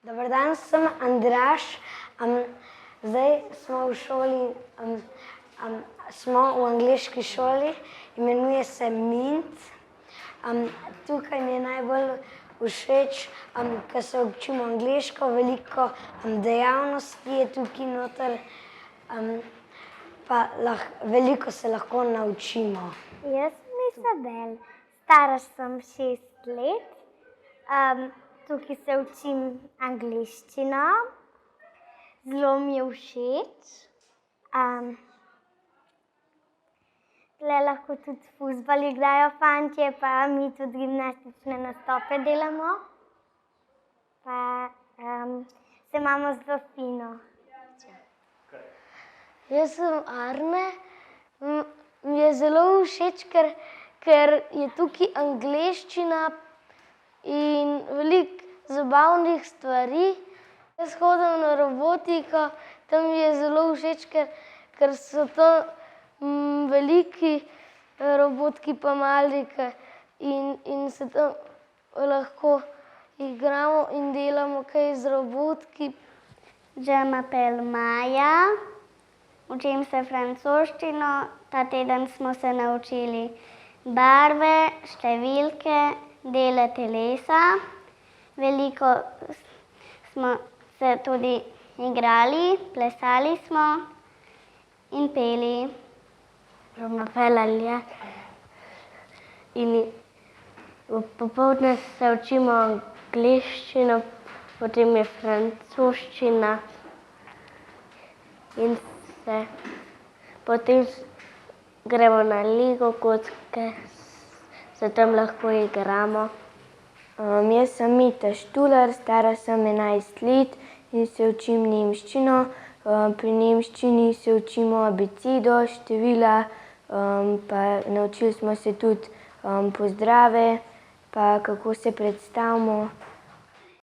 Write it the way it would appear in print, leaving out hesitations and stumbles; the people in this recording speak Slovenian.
Dober dan, sem Andraž. Zdaj smo v šoli, smo v angleški šoli, imenuje se Mint. Tukaj mi je najbolj všeč, ker se učimo angleško, veliko dejavnosti je tukaj noter, pa veliko se lahko naučimo. Jaz sem Isabel, stara sem 6 let. Tukaj se učim angleščino, zelo mi je všeč. Tule lahko tudi fuzbal igrajo fantje, pa mi tudi gimnastične nastope delamo. Pa se imamo zelo fino. Jaz sem Arne, mi je zelo všeč, ker je tukaj angleščina in veliko zabavnih stvari. Jaz hodim na robotiko, tam mi je zelo všeč, ker so tam veliki robotki pa mali in se tam lahko igramo in delamo kaj z robotki. Je m'appelle Maja, učim se francoščino. Ta teden smo se naučili barve, številke, dele telesa. Veliko smo se tudi igrali, plesali smo in peli. Je m'appelle Alja in popoldne se učimo angleščino, potem je francoščina in potem gremo na Lego kocke, se tam lahko igramo. Jaz sem Mita Štular, stara sem 11 let in se učim nemščino. Pri nemščini se učimo abecedo, števila, pa naučili smo se tudi pozdrave, pa kako se predstavimo.